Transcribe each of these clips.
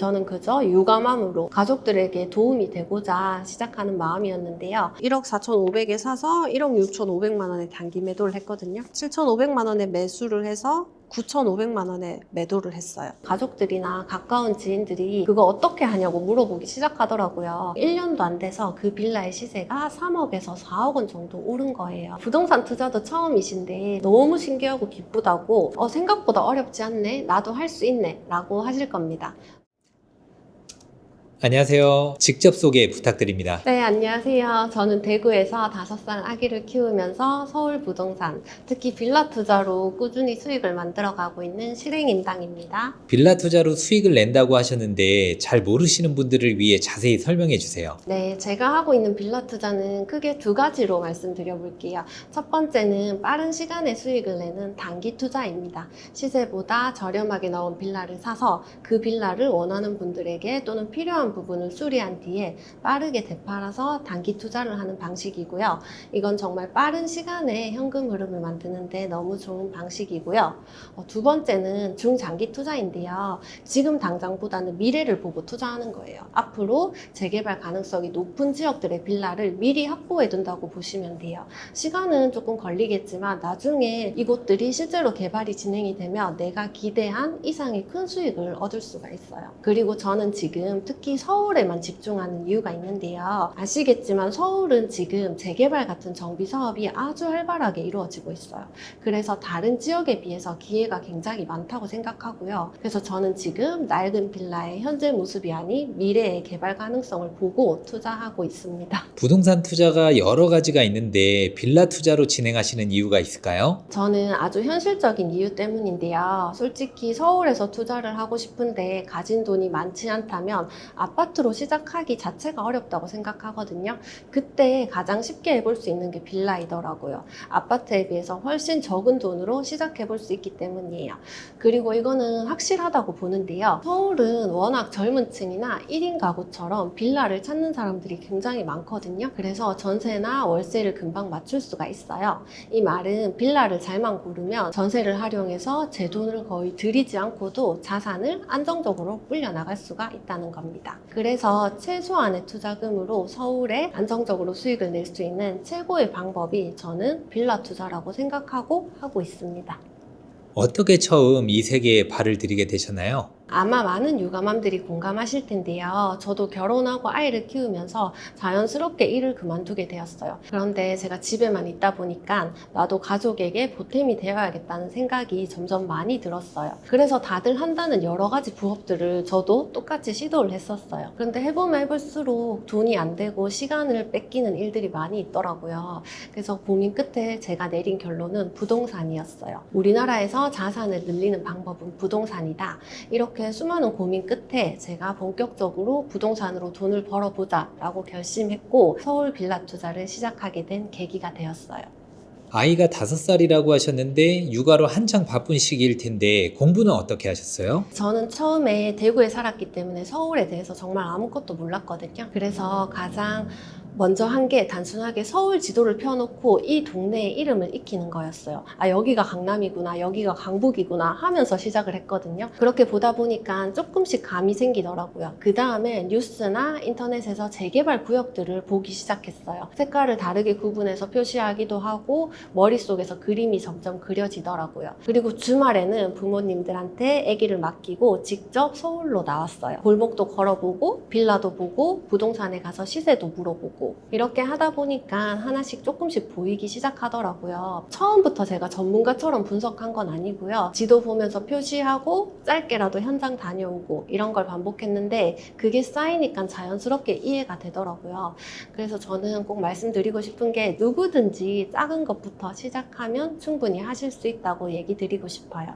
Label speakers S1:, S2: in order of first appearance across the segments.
S1: 저는 그저 유감함으로 가족들에게 도움이 되고자 시작하는 마음이었는데요. 1억 4,500에 사서 1억 6,500만 원에 단기 매도를 했거든요. 7,500만 원에 매수를 해서 9,500만 원에 매도를 했어요. 가족들이나 가까운 지인들이 그거 어떻게 하냐고 물어보기 시작하더라고요. 1년도 안 돼서 그 빌라의 시세가 3억에서 4억 원 정도 오른 거예요. 부동산 투자도 처음이신데 너무 신기하고 기쁘다고 생각보다 어렵지 않네? 나도 할 수 있네? 라고 하실 겁니다.
S2: 안녕하세요. 직접 소개 부탁드립니다.
S1: 네, 안녕하세요. 저는 대구에서 5살 아기를 키우면서 서울 부동산, 특히 빌라 투자로 꾸준히 수익을 만들어가고 있는 실행인당입니다.
S2: 빌라 투자로 수익을 낸다고 하셨는데 잘 모르시는 분들을 위해 자세히 설명해 주세요.
S1: 네, 제가 하고 있는 빌라 투자는 크게 2가지로 말씀드려 볼게요. 첫 번째는 빠른 시간에 수익을 내는 단기 투자입니다. 시세보다 저렴하게 나온 빌라를 사서 그 빌라를 원하는 분들에게 또는 필요한 부분을 수리한 뒤에 빠르게 되팔아서 단기 투자를 하는 방식이고요. 이건 정말 빠른 시간에 현금 흐름을 만드는데 너무 좋은 방식이고요. 두 번째는 중장기 투자인데요. 지금 당장보다는 미래를 보고 투자하는 거예요. 앞으로 재개발 가능성이 높은 지역들의 빌라를 미리 확보해 둔다고 보시면 돼요. 시간은 조금 걸리겠지만 나중에 이곳들이 실제로 개발이 진행이 되면 내가 기대한 이상의 큰 수익을 얻을 수가 있어요. 그리고 저는 지금 특히 서울에만 집중하는 이유가 있는데요. 아시겠지만 서울은 지금 재개발 같은 정비 사업이 아주 활발하게 이루어지고 있어요. 그래서 다른 지역에 비해서 기회가 굉장히 많다고 생각하고요. 그래서 저는 지금 낡은 빌라의 현재 모습이 아닌 미래의 개발 가능성을 보고 투자하고 있습니다.
S2: 부동산 투자가 여러 가지가 있는데 빌라 투자로 진행하시는 이유가 있을까요?
S1: 저는 아주 현실적인 이유 때문인데요. 솔직히 서울에서 투자를 하고 싶은데 가진 돈이 많지 않다면 아파트로 시작하기 자체가 어렵다고 생각하거든요. 그때 가장 쉽게 해볼 수 있는 게 빌라이더라고요. 아파트에 비해서 훨씬 적은 돈으로 시작해 볼 수 있기 때문이에요. 그리고 이거는 확실하다고 보는데요. 서울은 워낙 젊은 층이나 1인 가구처럼 빌라를 찾는 사람들이 굉장히 많거든요. 그래서 전세나 월세를 금방 맞출 수가 있어요. 이 말은 빌라를 잘만 고르면 전세를 활용해서 제 돈을 거의 들이지 않고도 자산을 안정적으로 불려나갈 수가 있다는 겁니다. 그래서 최소한의 투자금으로 서울에 안정적으로 수익을 낼 수 있는 최고의 방법이 저는 빌라 투자라고 생각하고 하고 있습니다.
S2: 어떻게 처음 이 세계에 발을 들이게 되셨나요?
S1: 아마 많은 육아맘들이 공감하실 텐데요. 저도 결혼하고 아이를 키우면서 자연스럽게 일을 그만두게 되었어요. 그런데 제가 집에만 있다 보니까 나도 가족에게 보탬이 되어야겠다는 생각이 점점 많이 들었어요. 그래서 다들 한다는 여러 가지 부업들을 저도 똑같이 시도를 했었어요. 그런데 해보면 해볼수록 돈이 안 되고 시간을 뺏기는 일들이 많이 있더라고요. 그래서 고민 끝에 제가 내린 결론은 부동산이었어요. 우리나라에서 자산을 늘리는 방법은 부동산이다. 이렇게 수많은 고민 끝에 제가 본격적으로 부동산으로 돈을 벌어보자 라고 결심했고 서울 빌라 투자를 시작하게 된 계기가 되었어요.
S2: 아이가 5살이라고 하셨는데 육아로 한창 바쁜 시기일 텐데 공부는 어떻게 하셨어요?
S1: 저는 처음에 대구에 살았기 때문에 서울에 대해서 정말 아무것도 몰랐거든요. 그래서 가장 먼저 한 게 단순하게 서울 지도를 펴놓고 이 동네의 이름을 익히는 거였어요. 아, 여기가 강남이구나, 여기가 강북이구나 하면서 시작을 했거든요. 그렇게 보다 보니까 조금씩 감이 생기더라고요. 그 다음에 뉴스나 인터넷에서 재개발 구역들을 보기 시작했어요. 색깔을 다르게 구분해서 표시하기도 하고 머릿속에서 그림이 점점 그려지더라고요. 그리고 주말에는 부모님들한테 아기를 맡기고 직접 서울로 나왔어요. 골목도 걸어보고 빌라도 보고 부동산에 가서 시세도 물어보고 이렇게 하다 보니까 하나씩 조금씩 보이기 시작하더라고요. 처음부터 제가 전문가처럼 분석한 건 아니고요. 지도 보면서 표시하고 짧게라도 현장 다녀오고 이런 걸 반복했는데 그게 쌓이니까 자연스럽게 이해가 되더라고요. 그래서 저는 꼭 말씀드리고 싶은 게 누구든지 작은 것부터 시작하면 충분히 하실 수 있다고 얘기 드리고 싶어요.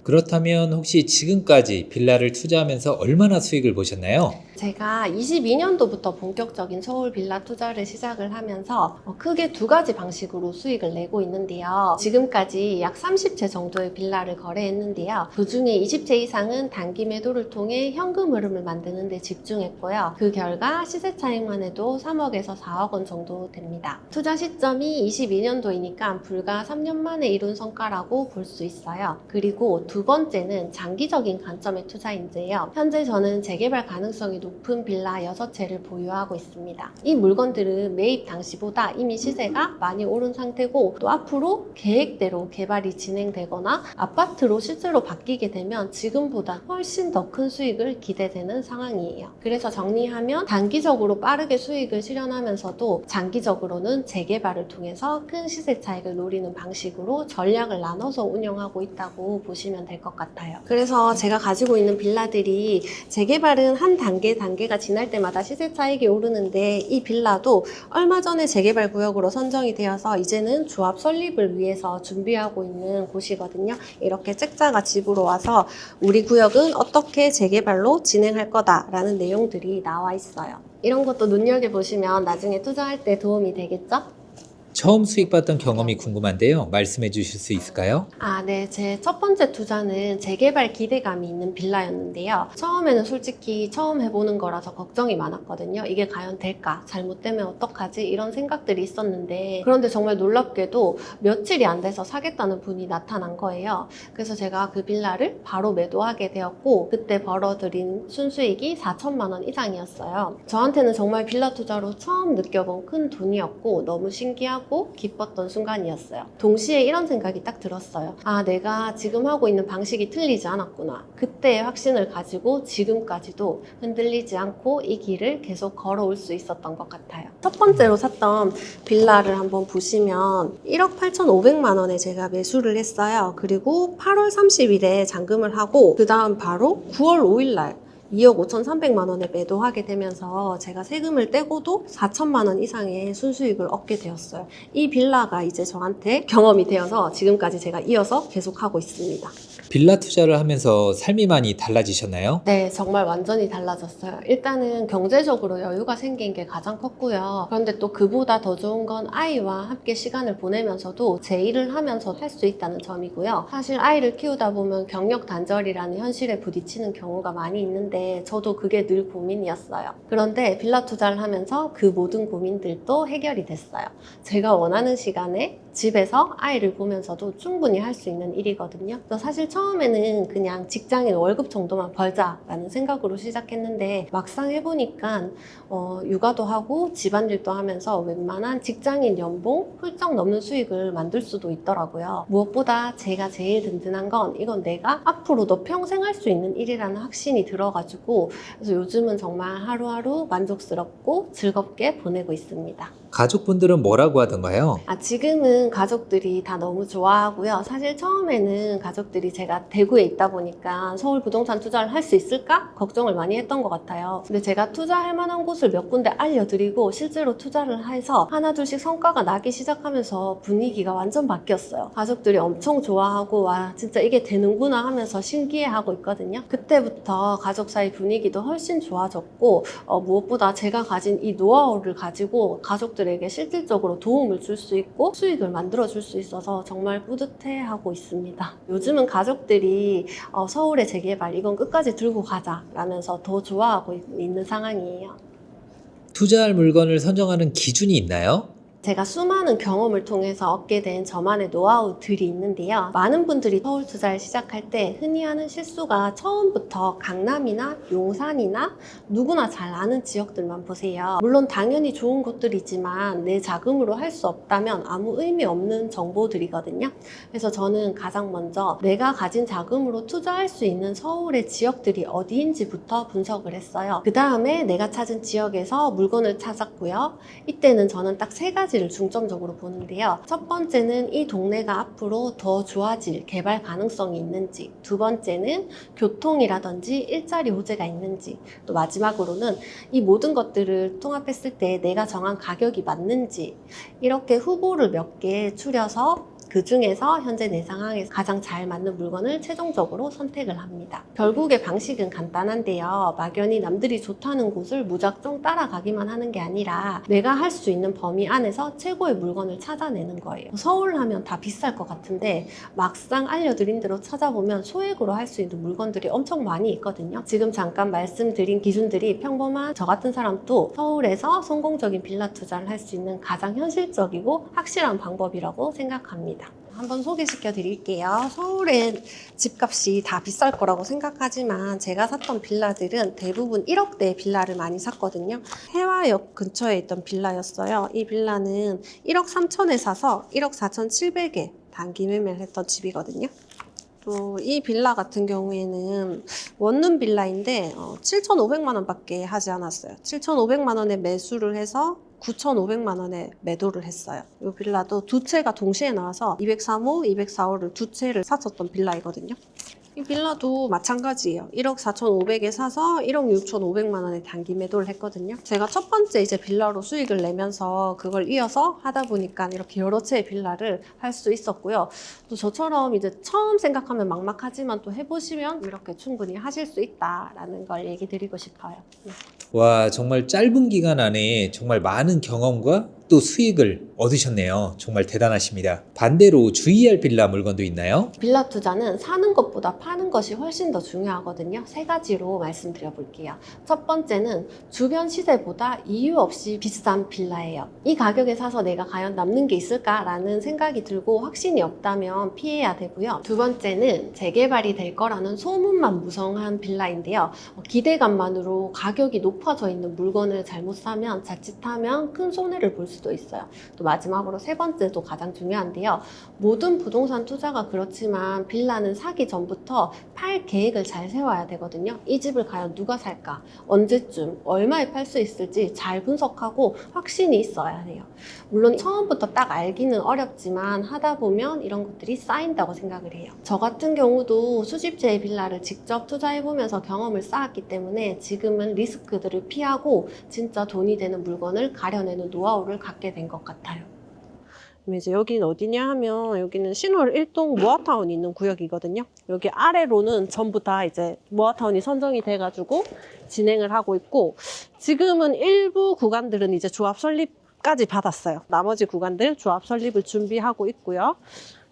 S2: 그렇다면 혹시 지금까지 빌라를 투자하면서 얼마나 수익을 보셨나요?
S1: 제가 22년도부터 본격적인 서울 빌라 투자를 시작을 하면서 크게 2가지 방식으로 수익을 내고 있는데요. 지금까지 약 30채 정도의 빌라를 거래했는데요. 그 중에 20채 이상은 단기 매도를 통해 현금 흐름을 만드는 데 집중했고요. 그 결과 시세 차익만 해도 3억에서 4억 원 정도 됩니다. 투자 시점이 22년도이니까 불과 3년 만에 이룬 성과라고 볼 수 있어요. 그리고 두 번째는 장기적인 관점의 투자인데요. 현재 저는 재개발 가능성이 높은 빌라 6채를 보유하고 있습니다. 이 물건들은 매입 당시보다 이미 시세가 많이 오른 상태고 또 앞으로 계획대로 개발이 진행되거나 아파트로 실제로 바뀌게 되면 지금보다 훨씬 더 큰 수익을 기대되는 상황이에요. 그래서 정리하면 단기적으로 빠르게 수익을 실현하면서도 장기적으로는 재개발을 통해서 큰 시세 차익을 노리는 방식으로 전략을 나눠서 운영하고 있다고 보시면 될 것 같아요. 그래서 제가 가지고 있는 빌라들이 재개발은 한 단계가 지날 때마다 시세 차익이 오르는데 이 빌라도 얼마 전에 재개발 구역으로 선정이 되어서 이제는 조합 설립을 위해서 준비하고 있는 곳이거든요. 이렇게 책자가 집으로 와서 우리 구역은 어떻게 재개발로 진행할 거다라는 내용들이 나와 있어요. 이런 것도 눈여겨보시면 나중에 투자할 때 도움이 되겠죠?
S2: 처음 수익 봤던 경험이 궁금한데요. 말씀해 주실 수 있을까요?
S1: 네. 제 첫 번째 투자는 재개발 기대감이 있는 빌라였는데요. 처음에는 솔직히 처음 해보는 거라서 걱정이 많았거든요. 이게 과연 될까? 잘못되면 어떡하지? 이런 생각들이 있었는데 그런데 정말 놀랍게도 며칠이 안 돼서 사겠다는 분이 나타난 거예요. 그래서 제가 그 빌라를 바로 매도하게 되었고 그때 벌어들인 순수익이 4천만 원 이상이었어요. 저한테는 정말 빌라 투자로 처음 느껴본 큰 돈이었고 너무 신기하고 기뻤던 순간이었어요. 동시에 이런 생각이 딱 들었어요. 내가 지금 하고 있는 방식이 틀리지 않았구나. 그때의 확신을 가지고 지금까지도 흔들리지 않고 이 길을 계속 걸어올 수 있었던 것 같아요. 첫 번째로 샀던 빌라를 한번 보시면 1억 8,500만 원에 제가 매수를 했어요. 그리고 8월 30일에 잔금을 하고 그 다음 바로 9월 5일 날 2억 5,300만 원에 매도하게 되면서 제가 세금을 떼고도 4천만 원 이상의 순수익을 얻게 되었어요. 이 빌라가 이제 저한테 경험이 되어서 지금까지 제가 이어서 계속하고 있습니다.
S2: 빌라 투자를 하면서 삶이 많이 달라지셨나요?
S1: 네, 정말 완전히 달라졌어요. 일단은 경제적으로 여유가 생긴 게 가장 컸고요. 그런데 또 그보다 더 좋은 건 아이와 함께 시간을 보내면서도 제 일을 하면서 할 수 있다는 점이고요. 사실 아이를 키우다 보면 경력 단절이라는 현실에 부딪히는 경우가 많이 있는데 저도 그게 늘 고민이었어요. 그런데 빌라 투자를 하면서 그 모든 고민들도 해결이 됐어요. 제가 원하는 시간에 집에서 아이를 보면서도 충분히 할 수 있는 일이거든요. 그래서 사실 처음에는 그냥 직장인 월급 정도만 벌자라는 생각으로 시작했는데 막상 해보니까 육아도 하고 집안일도 하면서 웬만한 직장인 연봉 훌쩍 넘는 수익을 만들 수도 있더라고요. 무엇보다 제가 제일 든든한 건 이건 내가 앞으로도 평생 할 수 있는 일이라는 확신이 들어가지고 그래서 요즘은 정말 하루하루 만족스럽고 즐겁게 보내고 있습니다.
S2: 가족분들은 뭐라고 하던가요?
S1: 지금은 가족들이 다 너무 좋아하고요. 사실 처음에는 가족들이 제가 대구에 있다 보니까 서울 부동산 투자를 할 수 있을까? 걱정을 많이 했던 것 같아요. 근데 제가 투자할 만한 곳을 몇 군데 알려드리고 실제로 투자를 해서 하나둘씩 성과가 나기 시작하면서 분위기가 완전 바뀌었어요. 가족들이 엄청 좋아하고 와 진짜 이게 되는구나 하면서 신기해하고 있거든요. 그때부터 가족 사이 분위기도 훨씬 좋아졌고 무엇보다 제가 가진 이 노하우를 가지고 가족들에게 실질적으로 도움을 줄 수 있고 수익을 만들어 줄 수 있어서 정말 뿌듯해하고 있습니다. 요즘은 가족들이 서울의 재개발 이건 끝까지 들고 가자 라면서 더 좋아하고 있는 상황이에요.
S2: 투자할 물건을 선정하는 기준이 있나요?
S1: 제가 수많은 경험을 통해서 얻게 된 저만의 노하우들이 있는데요. 많은 분들이 서울 투자를 시작할 때 흔히 하는 실수가 처음부터 강남이나 용산이나 누구나 잘 아는 지역들만 보세요. 물론 당연히 좋은 곳들이지만 내 자금으로 할 수 없다면 아무 의미 없는 정보들이거든요. 그래서 저는 가장 먼저 내가 가진 자금으로 투자할 수 있는 서울의 지역들이 어디인지부터 분석을 했어요. 그 다음에 내가 찾은 지역에서 물건을 찾았고요. 이때는 저는 딱 3가지를 중점적으로 보는데요. 첫 번째는 이 동네가 앞으로 더 좋아질 개발 가능성이 있는지, 두 번째는 교통이라든지 일자리 호재가 있는지, 또 마지막으로는 이 모든 것들을 통합했을 때 내가 정한 가격이 맞는지 이렇게 후보를 몇 개 추려서 그 중에서 현재 내 상황에 가장 잘 맞는 물건을 최종적으로 선택을 합니다. 결국의 방식은 간단한데요. 막연히 남들이 좋다는 곳을 무작정 따라가기만 하는 게 아니라 내가 할 수 있는 범위 안에서 최고의 물건을 찾아내는 거예요. 서울 하면 다 비쌀 것 같은데 막상 알려드린 대로 찾아보면 소액으로 할 수 있는 물건들이 엄청 많이 있거든요. 지금 잠깐 말씀드린 기준들이 평범한 저 같은 사람도 서울에서 성공적인 빌라 투자를 할 수 있는 가장 현실적이고 확실한 방법이라고 생각합니다. 한번 소개시켜 드릴게요. 서울의 집값이 다 비쌀 거라고 생각하지만 제가 샀던 빌라들은 대부분 1억대 빌라를 많이 샀거든요. 해화역 근처에 있던 빌라였어요. 이 빌라는 1억 3천에 사서 1억 4,700에 단기 매매를 했던 집이거든요. 또 이 빌라 같은 경우에는 원룸 빌라인데 7,500만 원밖에 하지 않았어요. 7,500만 원에 매수를 해서 9,500만 원에 매도를 했어요. 이 빌라도 두 채가 동시에 나와서 203호, 204호를 두 채를 샀었던 빌라이거든요. 이 빌라도 마찬가지예요. 1억 4,500에 사서 1억 6,500만 원에 단기 매도를 했거든요. 제가 첫 번째 이제 빌라로 수익을 내면서 그걸 이어서 하다 보니까 이렇게 여러 채의 빌라를 할 수 있었고요. 또 저처럼 이제 처음 생각하면 막막하지만 또 해보시면 이렇게 충분히 하실 수 있다라는 걸 얘기 드리고 싶어요. 네.
S2: 와, 정말 짧은 기간 안에 정말 많은 경험과 또 수익을 얻으셨네요. 정말 대단하십니다. 반대로 주의할 빌라 물건도 있나요?
S1: 빌라 투자는 사는 것보다 파는 것이 훨씬 더 중요하거든요. 세 가지로 말씀드려 볼게요. 첫 번째는 주변 시세보다 이유 없이 비싼 빌라예요. 이 가격에 사서 내가 과연 남는 게 있을까라는 생각이 들고 확신이 없다면 피해야 되고요. 두 번째는 재개발이 될 거라는 소문만 무성한 빌라인데요. 기대감만으로 가격이 높아져 있는 물건을 잘못 사면 자칫하면 큰 손해를 볼 수도 있어요. 또 마지막으로 세 번째도 가장 중요한데요. 모든 부동산 투자가 그렇지만 빌라는 사기 전부터 팔 계획을 잘 세워야 되거든요. 이 집을 과연 누가 살까? 언제쯤? 얼마에 팔 수 있을지 잘 분석하고 확신이 있어야 해요. 물론 처음부터 딱 알기는 어렵지만 하다 보면 이런 것들이 쌓인다고 생각을 해요. 저 같은 경우도 수집제의 빌라를 직접 투자해보면서 경험을 쌓았기 때문에 지금은 리스크들을 피하고 진짜 돈이 되는 물건을 가려내는 노하우를 갖게 된 것 같아요. 이제 여기는 어디냐 하면 여기는 신월 1동 모아타운이 있는 구역이거든요. 여기 아래로는 전부 다 이제 모아타운이 선정이 돼가지고 진행을 하고 있고 지금은 일부 구간들은 이제 조합 설립까지 받았어요. 나머지 구간들 조합 설립을 준비하고 있고요.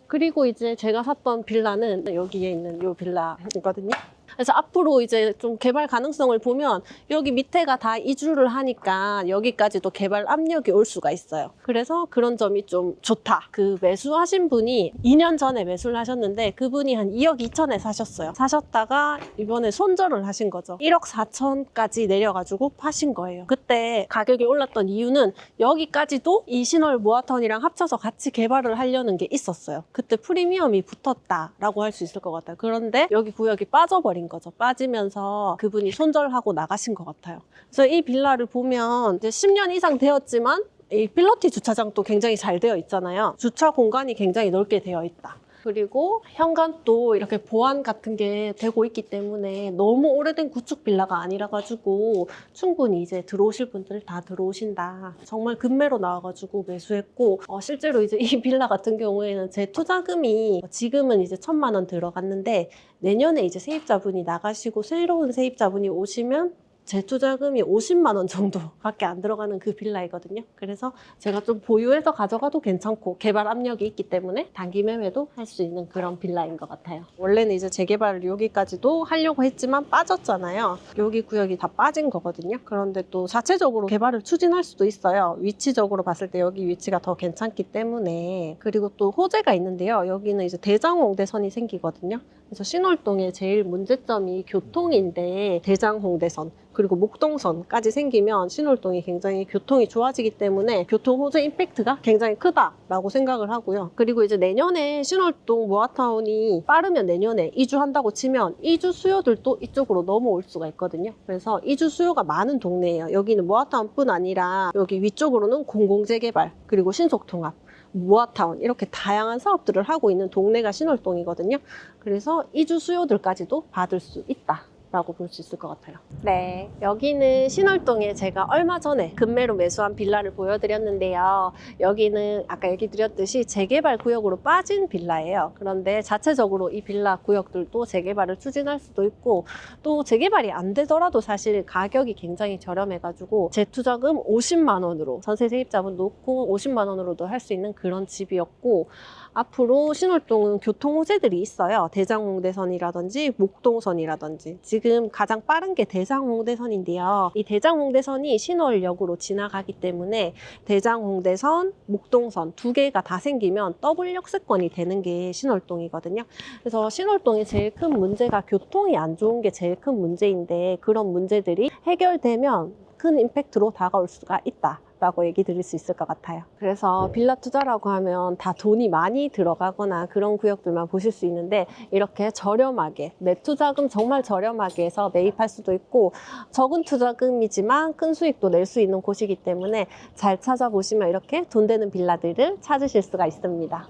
S1: 그리고 이제 제가 샀던 빌라는 여기에 있는 이 빌라이거든요. 그래서 앞으로 이제 좀 개발 가능성을 보면 여기 밑에가 다 이주를 하니까 여기까지도 개발 압력이 올 수가 있어요. 그래서 그런 점이 좀 좋다. 그 매수하신 분이 2년 전에 매수를 하셨는데 그분이 한 2억 2천에 사셨어요. 사셨다가 이번에 손절을 하신 거죠. 1억 4천까지 내려가지고 파신 거예요. 그때 가격이 올랐던 이유는 여기까지도 이 신월 모아타운이랑 합쳐서 같이 개발을 하려는 게 있었어요. 그때 프리미엄이 붙었다라고 할 수 있을 것 같아요. 그런데 여기 구역이 빠져버린 거죠. 빠지면서 그분이 손절하고 나가신 것 같아요. 그래서 이 빌라를 보면 이제 10년 이상 되었지만 이 필러티 주차장도 굉장히 잘 되어 있잖아요. 주차 공간이 굉장히 넓게 되어 있다. 그리고 현관도 이렇게 보안 같은 게 되고 있기 때문에 너무 오래된 구축 빌라가 아니라 가지고 충분히 이제 들어오실 분들 다 들어오신다. 정말 급매로 나와가지고 매수했고 실제로 이제 이 빌라 같은 경우에는 제 투자금이 지금은 이제 1,000만 원 들어갔는데 내년에 이제 세입자분이 나가시고 새로운 세입자분이 오시면 제 투자금이 50만 원 정도밖에 안 들어가는 그 빌라이거든요. 그래서 제가 좀 보유해서 가져가도 괜찮고 개발 압력이 있기 때문에 단기 매매도 할 수 있는 그런 빌라인 것 같아요. 원래는 이제 재개발을 여기까지도 하려고 했지만 빠졌잖아요. 여기 구역이 다 빠진 거거든요. 그런데 또 자체적으로 개발을 추진할 수도 있어요. 위치적으로 봤을 때 여기 위치가 더 괜찮기 때문에. 그리고 또 호재가 있는데요. 여기는 이제 대장홍대선이 생기거든요. 그래서 신월동의 제일 문제점이 교통인데 대장홍대선 그리고 목동선까지 생기면 신월동이 굉장히 교통이 좋아지기 때문에 교통 호재 임팩트가 굉장히 크다라고 생각을 하고요. 그리고 이제 내년에 신월동 모아타운이 빠르면 내년에 이주한다고 치면 이주 수요들도 이쪽으로 넘어올 수가 있거든요. 그래서 이주 수요가 많은 동네예요. 여기는 모아타운뿐 아니라 여기 위쪽으로는 공공재개발 그리고 신속통합 모아타운 이렇게 다양한 사업들을 하고 있는 동네가 신월동이거든요. 그래서 이주 수요들까지도 받을 수 있다. 라고 볼 수 있을 것 같아요. 네, 여기는 신월동에 제가 얼마 전에 급매로 매수한 빌라를 보여드렸는데요. 여기는 아까 얘기 드렸듯이 재개발 구역으로 빠진 빌라예요. 그런데 자체적으로 이 빌라 구역들도 재개발을 추진할 수도 있고 또 재개발이 안 되더라도 사실 가격이 굉장히 저렴해가지고 재투자금 50만 원으로 전세 세입자분 놓고 50만 원으로도 할 수 있는 그런 집이었고 앞으로 신월동은 교통 호재들이 있어요. 대장홍대선이라든지 목동선이라든지. 지금 가장 빠른 게 대장홍대선인데요. 이 대장홍대선이 신월역으로 지나가기 때문에 대장홍대선, 목동선 두 개가 다 생기면 더블 역세권이 되는 게 신월동이거든요. 그래서 신월동의 제일 큰 문제가 교통이 안 좋은 게 제일 큰 문제인데, 그런 문제들이 해결되면 큰 임팩트로 다가올 수가 있다 라고 얘기 드릴 수 있을 것 같아요. 그래서 빌라 투자라고 하면 다 돈이 많이 들어가거나 그런 구역들만 보실 수 있는데, 이렇게 저렴하게 매투자금 정말 저렴하게 해서 매입할 수도 있고, 적은 투자금이지만 큰 수익도 낼 수 있는 곳이기 때문에 잘 찾아보시면 이렇게 돈 되는 빌라들을 찾으실 수가 있습니다.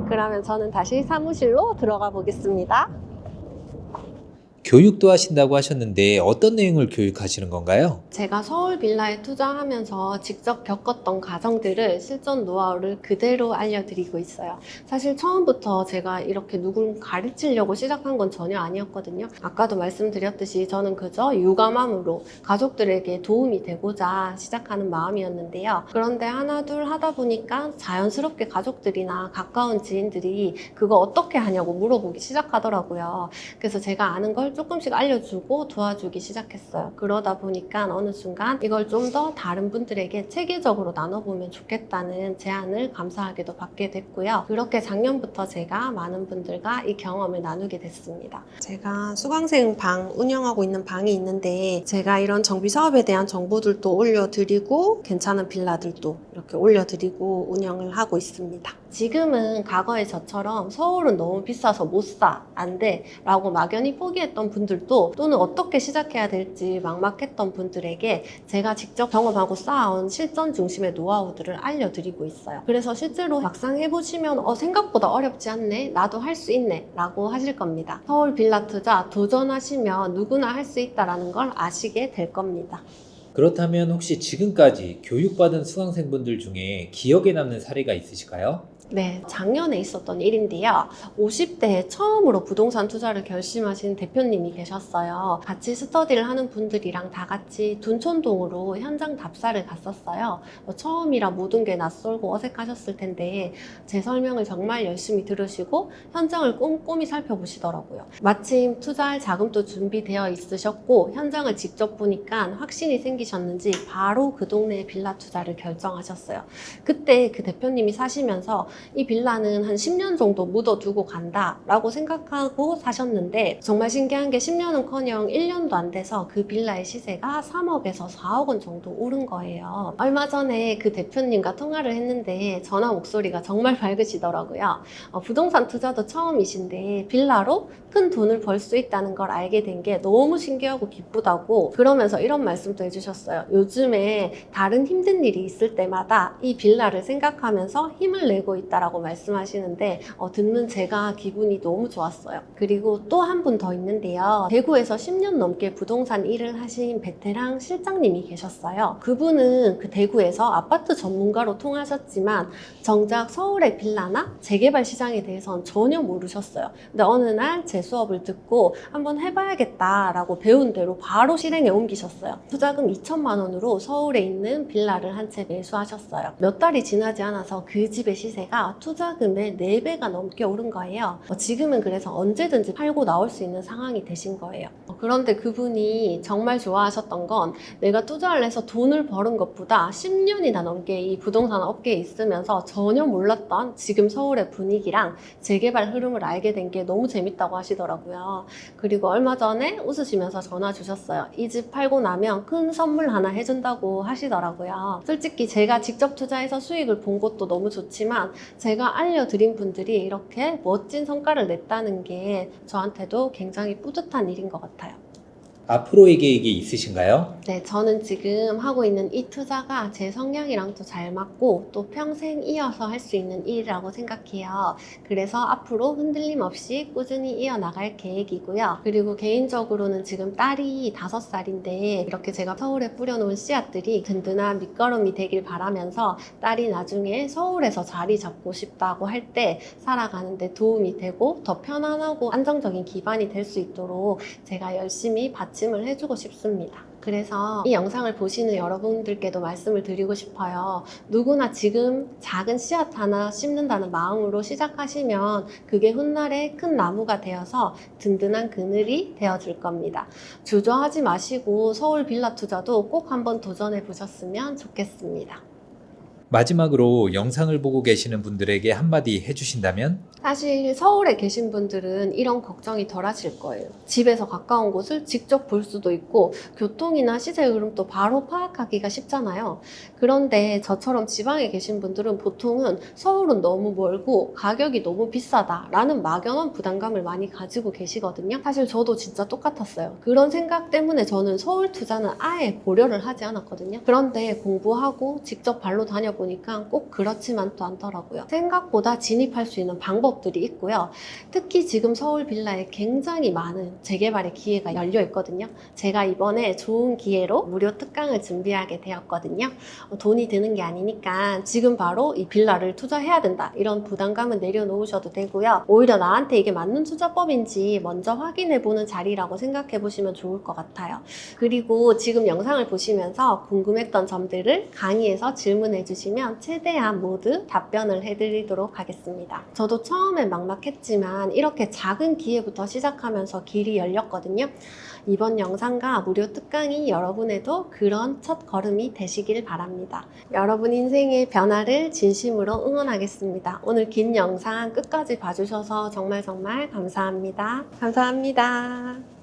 S1: 그러면 저는 다시 사무실로 들어가 보겠습니다.
S2: 교육도 하신다고 하셨는데 어떤 내용을 교육하시는 건가요?
S1: 제가 서울 빌라에 투자하면서 직접 겪었던 과정들을, 실전 노하우를 그대로 알려드리고 있어요. 사실 처음부터 제가 이렇게 누굴 가르치려고 시작한 건 전혀 아니었거든요. 아까도 말씀드렸듯이 저는 그저 유감함으로 가족들에게 도움이 되고자 시작하는 마음이었는데요. 그런데 하나 둘 하다 보니까 자연스럽게 가족들이나 가까운 지인들이 그거 어떻게 하냐고 물어보기 시작하더라고요. 그래서 제가 아는 걸 조금씩 알려주고 도와주기 시작했어요. 그러다 보니까 어느 순간 이걸 좀 더 다른 분들에게 체계적으로 나눠보면 좋겠다는 제안을 감사하게도 받게 됐고요. 그렇게 작년부터 제가 많은 분들과 이 경험을 나누게 됐습니다. 제가 수강생 방 운영하고 있는 방이 있는데, 제가 이런 정비 사업에 대한 정보들도 올려드리고 괜찮은 빌라들도 이렇게 올려드리고 운영을 하고 있습니다. 지금은 과거에 저처럼 서울은 너무 비싸서 못 사, 안 돼 라고 막연히 포기했던 분들도, 또는 어떻게 시작해야 될지 막막했던 분들에게 제가 직접 경험하고 쌓아온 실전 중심의 노하우들을 알려드리고 있어요. 그래서 실제로 막상 해보시면 생각보다 어렵지 않네, 나도 할 수 있네 라고 하실 겁니다. 서울 빌라 투자 도전하시면 누구나 할 수 있다는 걸 아시게 될 겁니다.
S2: 그렇다면 혹시 지금까지 교육받은 수강생분들 중에 기억에 남는 사례가 있으실까요?
S1: 네, 작년에 있었던 일인데요. 50대에 처음으로 부동산 투자를 결심하신 대표님이 계셨어요. 같이 스터디를 하는 분들이랑 다 같이 둔촌동으로 현장 답사를 갔었어요. 처음이라 모든 게 낯설고 어색하셨을 텐데 제 설명을 정말 열심히 들으시고 현장을 꼼꼼히 살펴보시더라고요. 마침 투자할 자금도 준비되어 있으셨고 현장을 직접 보니까 확신이 생기셨는지 바로 그 동네에 빌라 투자를 결정하셨어요. 그때 그 대표님이 사시면서 이 빌라는 한 10년 정도 묻어두고 간다 라고 생각하고 사셨는데, 정말 신기한 게 10년은커녕 1년도 안 돼서 그 빌라의 시세가 3억에서 4억 원 정도 오른 거예요. 얼마 전에 그 대표님과 통화를 했는데 전화 목소리가 정말 밝으시더라고요. 부동산 투자도 처음이신데 빌라로 큰 돈을 벌 수 있다는 걸 알게 된 게 너무 신기하고 기쁘다고, 그러면서 이런 말씀도 해주셨어요. 요즘에 다른 힘든 일이 있을 때마다 이 빌라를 생각하면서 힘을 내고 있다라고 말씀하시는데 듣는 제가 기분이 너무 좋았어요. 그리고 또 한 분 더 있는데요. 대구에서 10년 넘게 부동산 일을 하신 베테랑 실장님이 계셨어요. 그분은 그 대구에서 아파트 전문가로 통하셨지만 정작 서울의 빌라나 재개발 시장에 대해서는 전혀 모르셨어요. 근데 어느 날 제 수업을 듣고 한번 해봐야겠다라고 배운 대로 바로 실행에 옮기셨어요. 투자금 2천만 원으로 서울에 있는 빌라를 한 채 매수하셨어요. 몇 달이 지나지 않아서 그 집의 시세가 투자금의 4배가 넘게 오른 거예요. 지금은 그래서 언제든지 팔고 나올 수 있는 상황이 되신 거예요. 그런데 그분이 정말 좋아하셨던 건, 내가 투자를 해서 돈을 버는 것보다 10년이나 넘게 이 부동산 업계에 있으면서 전혀 몰랐던 지금 서울의 분위기랑 재개발 흐름을 알게 된 게 너무 재밌다고 하시더라고요. 그리고 얼마 전에 웃으시면서 전화 주셨어요. 이 집 팔고 나면 큰 선물 하나 해준다고 하시더라고요. 솔직히 제가 직접 투자해서 수익을 본 것도 너무 좋지만 제가 알려드린 분들이 이렇게 멋진 성과를 냈다는 게 저한테도 굉장히 뿌듯한 일인 것 같아요.
S2: 앞으로의 계획이 있으신가요?
S1: 네, 저는 지금 하고 있는 이 투자가 제 성향이랑도 잘 맞고 또 평생 이어서 할 수 있는 일이라고 생각해요. 그래서 앞으로 흔들림 없이 꾸준히 이어나갈 계획이고요. 그리고 개인적으로는 지금 딸이 5살인데 이렇게 제가 서울에 뿌려놓은 씨앗들이 든든한 밑거름이 되길 바라면서, 딸이 나중에 서울에서 자리 잡고 싶다고 할 때 살아가는 데 도움이 되고 더 편안하고 안정적인 기반이 될 수 있도록 제가 열심히 받침을 해주고 싶습니다. 그래서 이 영상을 보시는 여러분들께도 말씀을 드리고 싶어요. 누구나 지금 작은 씨앗 하나 심는다는 마음으로 시작하시면 그게 훗날에 큰 나무가 되어서 든든한 그늘이 되어줄 겁니다. 주저하지 마시고 서울 빌라 투자도 꼭 한번 도전해 보셨으면 좋겠습니다.
S2: 마지막으로 영상을 보고 계시는 분들에게 한마디 해주신다면?
S1: 사실 서울에 계신 분들은 이런 걱정이 덜 하실 거예요. 집에서 가까운 곳을 직접 볼 수도 있고 교통이나 시세 흐름도 바로 파악하기가 쉽잖아요. 그런데 저처럼 지방에 계신 분들은 보통은 서울은 너무 멀고 가격이 너무 비싸다라는 막연한 부담감을 많이 가지고 계시거든요. 사실 저도 진짜 똑같았어요. 그런 생각 때문에 저는 서울 투자는 아예 고려를 하지 않았거든요. 그런데 공부하고 직접 발로 다녀보니까 꼭 그렇지만도 않더라고요. 생각보다 진입할 수 있는 방법들이 있고요. 특히 지금 서울 빌라에 굉장히 많은 재개발의 기회가 열려 있거든요. 제가 이번에 좋은 기회로 무료 특강을 준비하게 되었거든요. 돈이 드는 게 아니니까 지금 바로 이 빌라를 투자해야 된다, 이런 부담감은 내려놓으셔도 되고요. 오히려 나한테 이게 맞는 투자법인지 먼저 확인해보는 자리라고 생각해보시면 좋을 것 같아요. 그리고 지금 영상을 보시면서 궁금했던 점들을 강의에서 질문해 주시면 최대한 모두 답변을 해드리도록 하겠습니다. 저도 처음엔 막막했지만 이렇게 작은 기회부터 시작하면서 길이 열렸거든요. 이번 영상과 무료 특강이 여러분에도 그런 첫 걸음이 되시길 바랍니다. 여러분 인생의 변화를 진심으로 응원하겠습니다. 오늘 긴 영상 끝까지 봐주셔서 정말 감사합니다. 감사합니다.